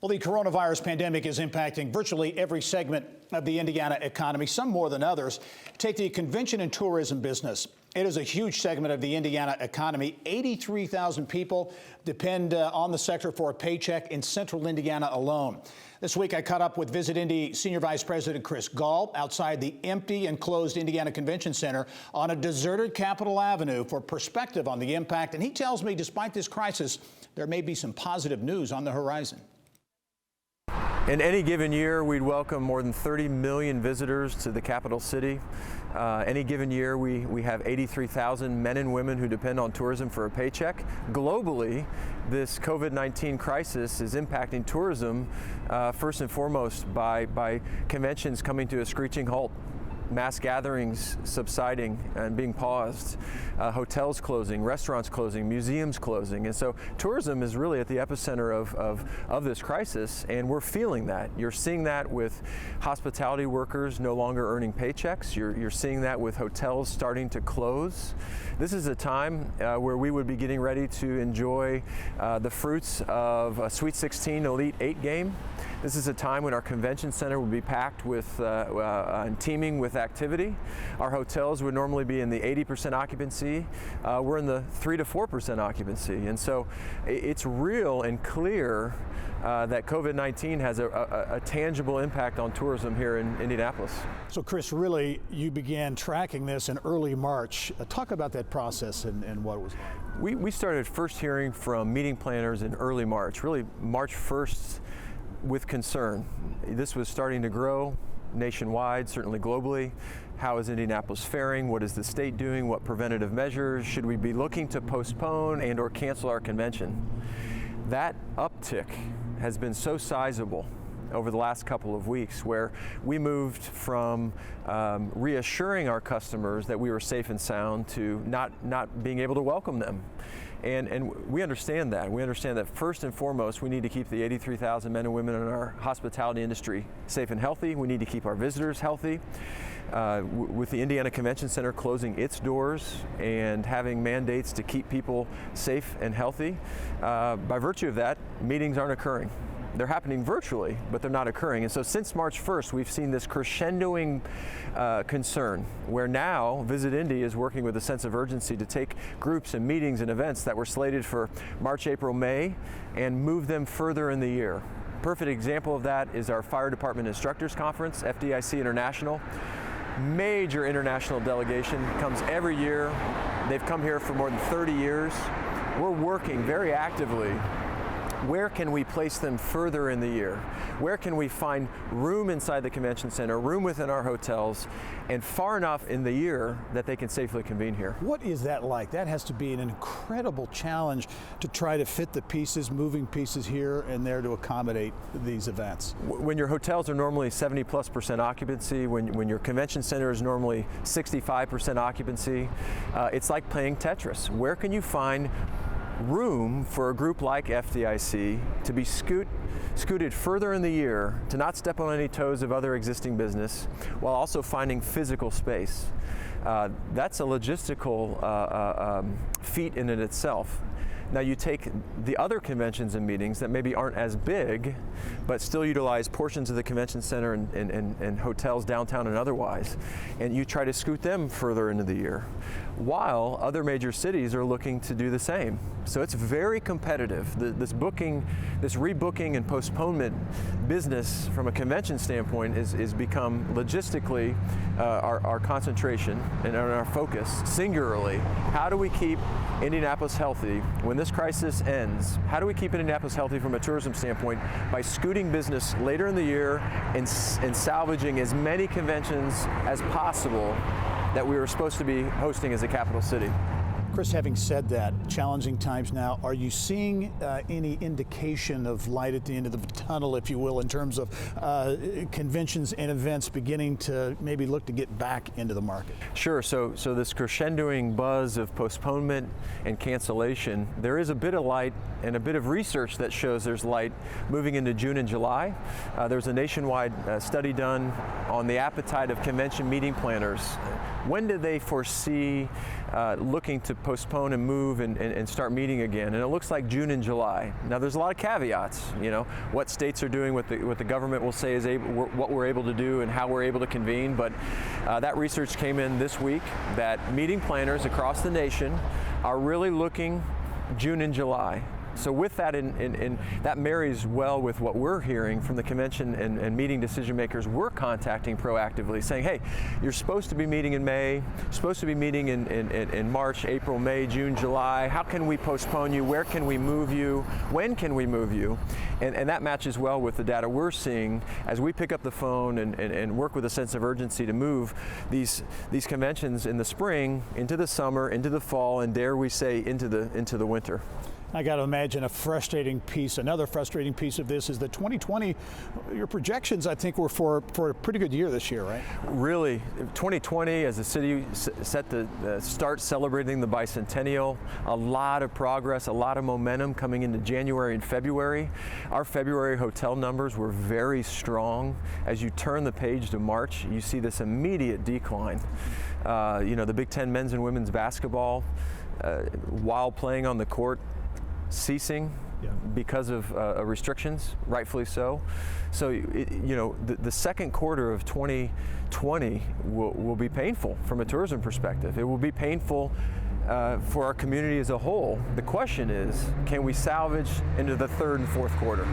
Well, the coronavirus pandemic is impacting virtually every segment of the Indiana economy, some more than others. Take the convention and tourism business. It is a huge segment of the Indiana economy. 83,000 people depend on the sector for a paycheck in central Indiana alone. This week, I caught up with Visit Indy Senior Vice President Gahl outside the empty and closed Indiana Convention Center on a deserted Capitol Avenue for perspective on the impact. And he tells me, despite this crisis, there may be some positive news on the horizon. In any given year, we'd welcome more than 30 million visitors to the capital city. Any given year, we have 83,000 men and women who depend on tourism for a paycheck. Globally, this COVID-19 crisis is impacting tourism first and foremost by conventions coming to a screeching halt, mass gatherings subsiding and being paused, hotels closing, restaurants closing, museums closing. And so tourism is really at the epicenter of this crisis, and we're feeling that. You're seeing that with hospitality workers no longer earning paychecks. You're seeing that with hotels starting to close. This is a time where we would be getting ready to enjoy the fruits of a Sweet 16 Elite 8 game. This is a time when our convention center would be packed with and teeming with activity. Our hotels would normally be in the 80% occupancy. We're in the 3 to 4% occupancy. And so it's real and clear that COVID-19 has a tangible impact on tourism here in Indianapolis. So Chris, really, you began tracking this in early March. Talk about that process and what it was like. We started first hearing from meeting planners in early March, really March 1st, with concern. This was starting to grow nationwide, certainly globally. How is Indianapolis faring? What is the state doing? What preventative measures? Should we be looking to postpone and or cancel our convention? That uptick has been so sizable over the last couple of weeks, where we moved from reassuring our customers that we were safe and sound to not being able to welcome them. And we understand that. We understand that first and foremost, we need to keep the 83,000 men and women in our hospitality industry safe and healthy. We need to keep our visitors healthy. With the Indiana Convention Center closing its doors and having mandates to keep people safe and healthy, by virtue of that, meetings aren't occurring. They're happening virtually, but they're not occurring. And so since March 1st, we've seen this crescendoing concern, where now Visit Indy is working with a sense of urgency to take groups and meetings and events that were slated for March, April, May, and move them further in the year. Perfect example of that is our Fire Department Instructors Conference, FDIC International. Major international delegation, comes every year. They've come here for more than 30 years. We're working very actively. Where can we place them further in the year? Where can we find room inside the convention center, room within our hotels, and far enough in the year that they can safely convene here? What is that like? That has to be an incredible challenge to try to fit the pieces, moving pieces here and there to accommodate these events. When your hotels are normally 70+% occupancy, when your convention center is normally 65% occupancy, it's like playing Tetris. Where can you find room for a group like FDIC to be scooted further in the year, to not step on any toes of other existing business, while also finding physical space? That's a logistical feat in and itself. Now you take the other conventions and meetings that maybe aren't as big, but still utilize portions of the convention center and hotels downtown and otherwise, and you try to scoot them further into the year, while other major cities are looking to do the same. So it's very competitive. This rebooking and postponement business from a convention standpoint is become logistically our concentration and our focus singularly. How do we keep Indianapolis healthy when this crisis ends? How do we keep Indianapolis healthy from a tourism standpoint by scooting business later in the year and salvaging as many conventions as possible that we were supposed to be hosting as a capital city? Chris, having said that, challenging times now, are you seeing any indication of light at the end of the tunnel, if you will, in terms of conventions and events beginning to maybe look to get back into the market? Sure. So this crescendoing buzz of postponement and cancellation, there is a bit of light and a bit of research that shows there's light moving into June and July. There's a nationwide study done on the appetite of convention meeting planners. When do they foresee looking to postpone and move and start meeting again. And it looks like June and July. Now there's a lot of caveats, what states are doing, what the government will say is what we're able to do and how we're able to convene. But that research came in this week that meeting planners across the nation are really looking June and July. So with that, that marries well with what we're hearing from the convention and meeting decision makers we're contacting proactively, saying, hey, you're supposed to be meeting in May, supposed to be meeting in March, April, May, June, July. How can we postpone you? Where can we move you? When can we move you? And that matches well with the data we're seeing as we pick up the phone and work with a sense of urgency to move these conventions in the spring, into the summer, into the fall, and dare we say, into the winter. I got to imagine another frustrating piece of this is that 2020, your projections, I think, were for a pretty good year this year, right? Really, 2020, as the city set to start celebrating the bicentennial, a lot of progress, a lot of momentum coming into January and February. Our February hotel numbers were very strong. As you turn the page to March, you see this immediate decline. The Big Ten men's and women's basketball, while playing on the court, ceasing because of restrictions, rightfully so. So, the second quarter of 2020 will be painful from a tourism perspective. It will be painful for our community as a whole. The question is, can we salvage into the third and fourth quarter?